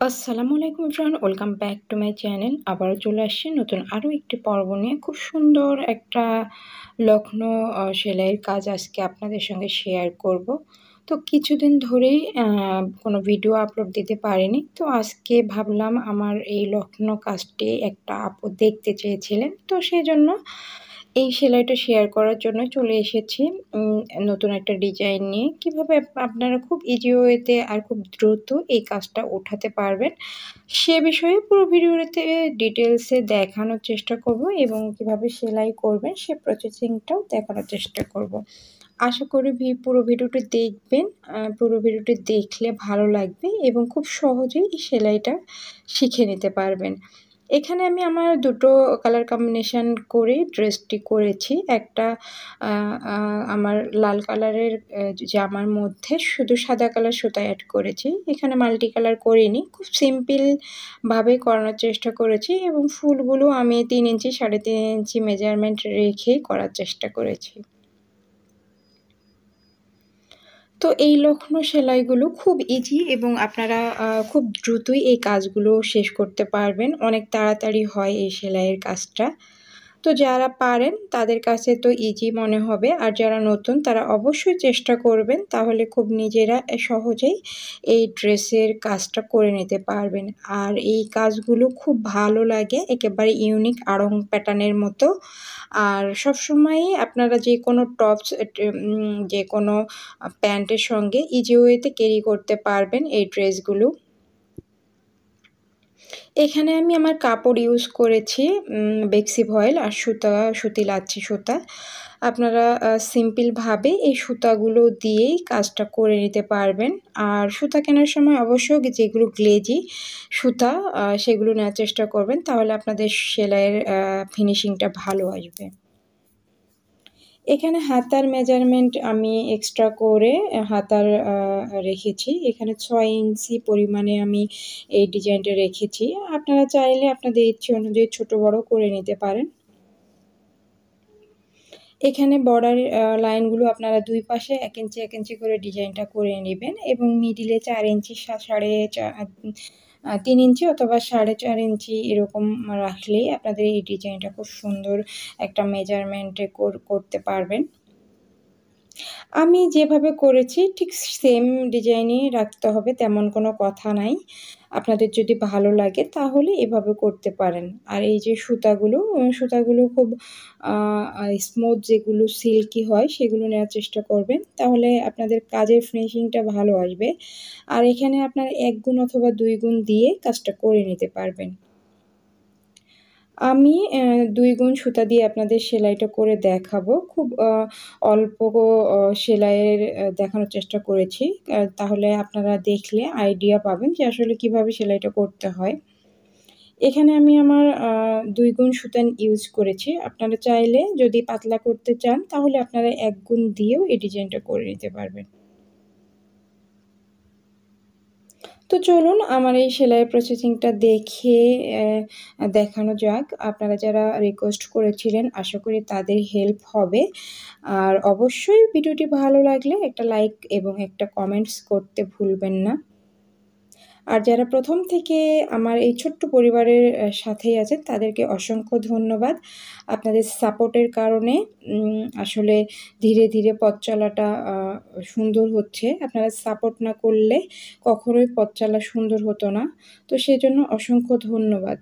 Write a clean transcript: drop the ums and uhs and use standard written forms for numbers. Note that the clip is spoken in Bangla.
আসসালামু আলাইকুম everyone, welcome back to my channel. আবারও চলে আসছি নতুন আরও একটি পর্ব নিয়ে। খুব সুন্দর একটা লখনৌ সেলাইয়ের কাজ আজকে আপনাদের সঙ্গে শেয়ার করব। তো কিছুদিন ধরেই কোনো ভিডিও আপলোড দিতে পারিনি। তো আজকে ভাবলাম আমার এই লখনৌ কাজটি একটা আপু দেখতে চেয়েছিলেন। তো সেজন্য এই সেলাইটা শেয়ার করার জন্য চলে এসেছি নতুন একটা ডিজাইন নিয়ে। কিভাবে আপনারা খুব ইজি ওয়েতে আর খুব দ্রুত এই কাজটা উঠাতে পারবেন, সে বিষয়ে পুরো ভিডিওতে ডিটেলসে দেখানোর চেষ্টা করব এবং কিভাবে সেলাই করবেন সে প্রসেসিংটাও দেখানোর চেষ্টা করব। আশা করি পুরো ভিডিওটি দেখবেন। পুরো ভিডিওটি দেখলে ভালো লাগবে এবং খুব সহজেই এই সেলাইটা শিখে নিতে পারবেন। এখানে আমি আমার দুটো কালার কম্বিনেশন করে ড্রেসটি করেছি। একটা আ আ আমার লাল কালারের জামার মধ্যে শুধু সাদা কালার সুতা অ্যাড করেছি। এখানে মাল্টি কালার করিনি। খুব সিম্পল ভাবে করানোর চেষ্টা করেছি এবং ফুলগুলো আমি ৩ ইঞ্চি ৩.৫ ইঞ্চি মেজারমেন্ট রেখেই করার চেষ্টা করেছি। তো এই লখনৌ সেলাইগুলো খুব ইজি এবং আপনারা খুব দ্রুতই এই কাজগুলো শেষ করতে পারবেন। অনেক তাড়াতাড়ি হয় এই সেলাইয়ের কাজটা। তো যারা পারেন তাদের কাছে তো ইজি মনে হবে, আর যারা নতুন তারা অবশ্যই চেষ্টা করবেন, তাহলে খুব নিজেরা সহজেই এই ড্রেসের কাজটা করে নিতে পারবেন। আর এই কাজগুলো খুব ভালো লাগে, একেবারে ইউনিক আড়ং প্যাটার্নের মতো। আর সবসময়ই আপনারা যেকোনো টপস যেকোনো প্যান্টের সঙ্গে ইজি ওয়েতে ক্যারি করতে পারবেন এই ড্রেসগুলো। এখানে আমি আমার কাপড় ইউজ করেছি বেক্সি ভয়েল আর সুতি লাচ্ছি সুতা। আপনারা সিম্পলভাবে এই সুতাগুলো দিয়েই কাজটা করে নিতে পারবেন। আর সুতা কেনার সময় অবশ্যই যেগুলো গ্লেজি সুতা সেগুলো নেওয়ার চেষ্টা করবেন, তাহলে আপনাদের সেলাইয়ের ফিনিশিংটা ভালো আসবে। এখানে হাতার মেজারমেন্ট আমি এক্সট্রা করে হাতার রেখেছি। এখানে ৬ ইঞ্চি পরিমাণে আমি এই ডিজাইনটা রেখেছি। আপনারা চাইলে আপনাদের ইচ্ছে অনুযায়ী ছোট বড় করে নিতে পারেন। এখানে বর্ডার লাইনগুলো আপনারা ২ পাশে ১ ইঞ্চি ১ ইঞ্চি করে ডিজাইনটা করে নেবেন এবং মিডিলে ৪ ইঞ্চি ৩ ইঞ্চি অথবা ৪.৫ ইঞ্চি এরকম রাখলেই আপনাদের এই ডিজাইনটা খুব সুন্দর একটা মেজারমেন্টে করতে পারবেন। আমি যেভাবে করেছি ঠিক সেম ডিজাইনই রাখতে হবে তেমন কোনো কথা নাই। আপনাদের যদি ভালো লাগে তাহলে এভাবে করতে পারেন। আর এই যে সুতাগুলো খুব আ আ স্মুথ, যেগুলো সিল্কি হয় সেগুলো নেওয়ার চেষ্টা করবেন। তাহলে আপনাদের কাজের ফিনিশিংটা ভালো আসবে। আর এখানে আপনার ১ গুণ অথবা ২ গুণ দিয়ে কাজটা করে নিতে পারবেন। আমি ২ গুণ সুতা দিয়ে আপনাদের সেলাইটা করে দেখাবো। খুব অল্প সেলাইয়ের দেখানোর চেষ্টা করেছি। তাহলে আপনারা দেখলে আইডিয়া পাবেন যে আসলে কিভাবে সেলাইটা করতে হয়। এখানে আমি আমার ২ গুণ সুতা ইউজ করেছি। আপনারা চাইলে যদি পাতলা করতে চান তাহলে আপনারা ১ গুণ দিয়েও এই ডিজাইনটা করে নিতে পারবেন। তো চলুন আমার এই সেলাইয়ের প্রসেসিংটা দেখে দেখানো যাক। আপনারা যারা রিকোয়েস্ট করেছিলেন আশা করি তাদের হেল্প হবে। আর অবশ্যই ভিডিওটি ভালো লাগলে একটা লাইক এবং একটা কমেন্টস করতে ভুলবেন না। আর যারা প্রথম থেকে আমার এই ছোট্ট পরিবারের সাথেই আছেন তাদেরকে অসংখ্য ধন্যবাদ। আপনাদের সাপোর্টের কারণে আসলে ধীরে, ধীরে পথ চলাটা সুন্দর হচ্ছে। আপনারা সাপোর্ট না করলে কখনোই পথ চলা সুন্দর হতো না। তো সেজন্য অসংখ্য ধন্যবাদ।